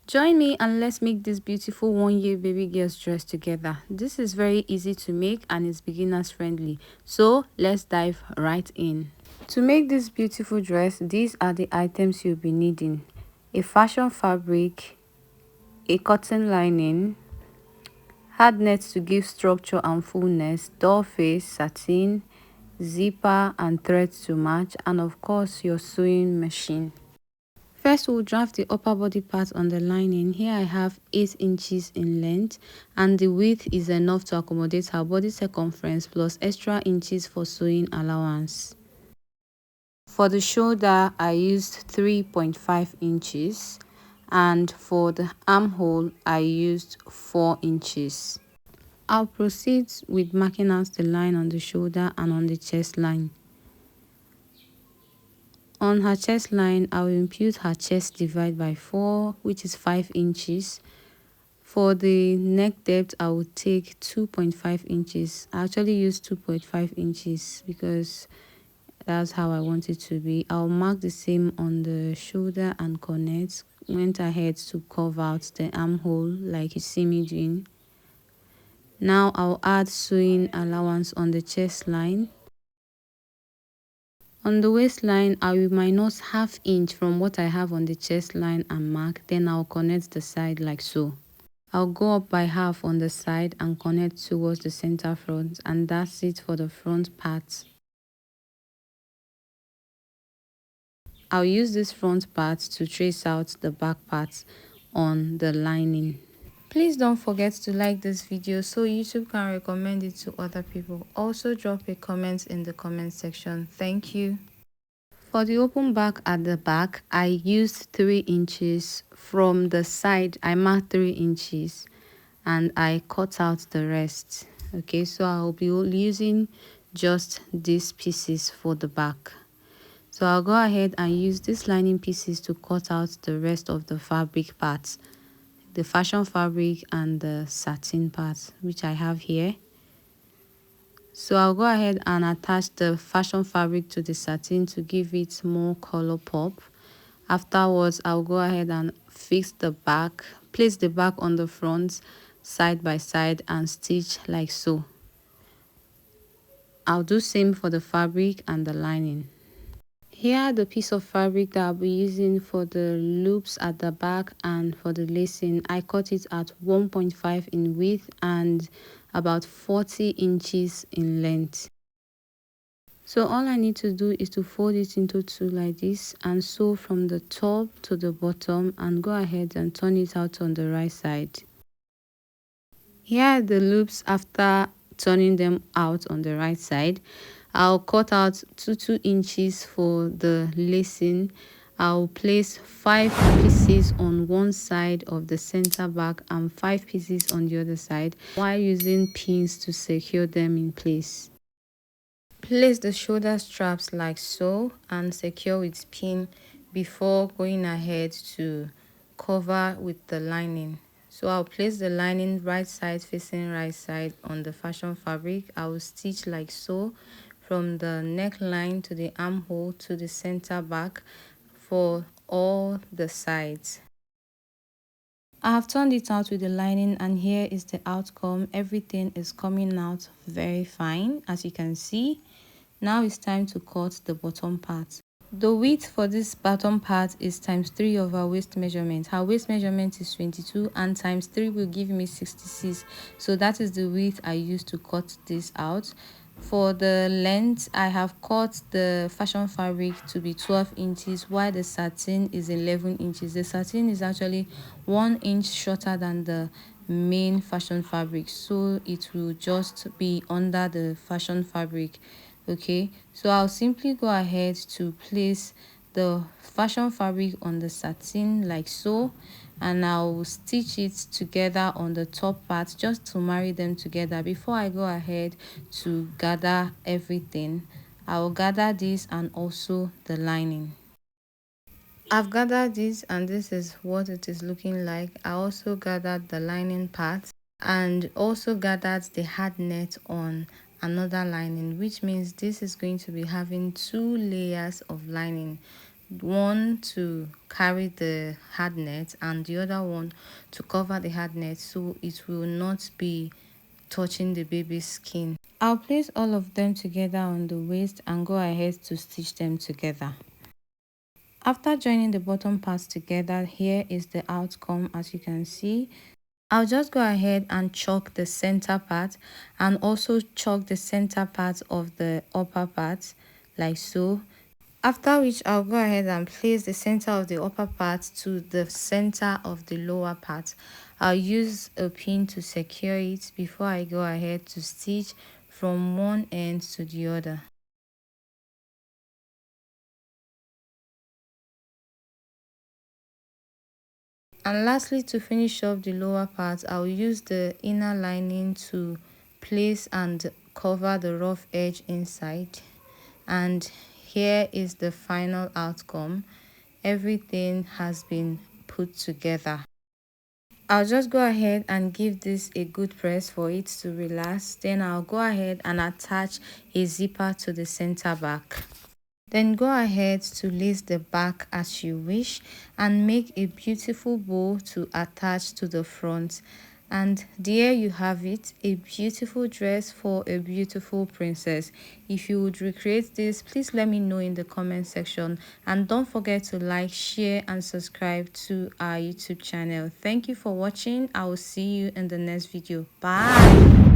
Join me and let's make this beautiful 1 year baby girl's dress together. This is very easy to make and it's beginners friendly. So let's dive right in. To make this beautiful dress, these are the items you'll be needing: a fashion fabric, a cotton lining, hard net to give structure and fullness, doll face, satin, zipper and threads to match, and of course your sewing machine. First, we'll draft the upper body part on the lining. Here I have 8 inches in length and the width is enough to accommodate her body circumference plus extra inches for sewing allowance. For the shoulder, I used 3.5 inches and for the armhole, I used 4 inches. I'll proceed with marking out the line on the shoulder and on the chest line. On her chest line, I will impute her chest divide by 4, which is 5 inches. For the neck depth, I will take 2.5 inches. I actually use 2.5 inches because that's how I want it to be. I'll mark the same on the shoulder and cornet. Went ahead to curve out the armhole like you see me doing. Now I'll add sewing allowance on the chest line. On the waistline, I will minus ½ inch from what I have on the chest line and mark, then I'll connect the side like so. I'll go up by half on the side and connect towards the center front, and that's it for the front part. I'll use this front part to trace out the back part on the lining. Please don't forget to like this video so YouTube can recommend it to other people. Also drop a comment in the comment section. Thank you. For the open back at the back, I used 3 inches. From the side, I marked 3 inches and I cut out the rest. Okay, so I'll be using just these pieces for the back. So I'll go ahead and use these lining pieces to cut out the rest of the fabric parts, the fashion fabric and the satin part, which I have here. So I'll go ahead and attach the fashion fabric to the satin to give it more color pop. Afterwards, I'll go ahead and fix the back, place the back on the front side by side and stitch like so. I'll do same for the fabric and the lining. Here the piece of fabric that I'll be using for the loops at the back and for the lacing, I cut it at 1.5 in width and about 40 inches in length. So all I need to do is to fold it into 2 like this and sew from the top to the bottom and go ahead and turn it out on the right side. Here are the loops after turning them out on the right side. I'll cut out 2 inches for the lacing. I'll place 5 pieces on one side of the center back and 5 pieces on the other side while using pins to secure them in place. Place the shoulder straps like so and secure with pin before going ahead to cover with the lining. So I'll place the lining right side facing right side on the fashion fabric. I will stitch like so from the neckline to the armhole to the center back for all the sides. I have turned it out with the lining and here is the outcome. Everything is coming out very fine, as you can see. Now it's time to cut the bottom part. The width for this bottom part is ×3 of our waist measurement. Her waist measurement is 22 and ×3 will give me 66. So that is the width I used to cut this out. For the length, I have cut the fashion fabric to be 12 inches while the satin is 11 inches. The satin is actually 1 inch shorter than the main fashion fabric, so it will just be under the fashion fabric. Okay, so I'll simply go ahead to place the fashion fabric on the satin like so, and I'll stitch it together on the top part just to marry them together. Before I go ahead to gather everything, I'll gather this and also the lining. I've gathered this and this is what it is looking like. I also gathered the lining part and also gathered the hard net on another lining, which means this is going to be having 2 layers of lining. one to carry the hard net and the other one to cover the hard net so it will not be touching the baby's skin. I'll place all of them together on the waist and go ahead to stitch them together. After joining the bottom parts together, here is the outcome. As you can see, I'll just go ahead and chalk the center part and also chalk the center part of the upper part like so. After which I'll go ahead and place the center of the upper part to the center of the lower part. I'll use a pin to secure it before I go ahead to stitch from one end to the other. And lastly, to finish up the lower part, I'll use the inner lining to place and cover the rough edge inside. And here is the final outcome. Everything has been put together. I'll just go ahead and give this a good press for it to relax. Then I'll go ahead and attach a zipper to the center back. Then go ahead to lace the back as you wish and make a beautiful bow to attach to the front. And there you have it, a beautiful dress for a beautiful princess. If you would recreate this, please let me know in the comment section, and don't forget to like, share and subscribe to our YouTube channel. Thank you for watching. I will see you in the next video. Bye.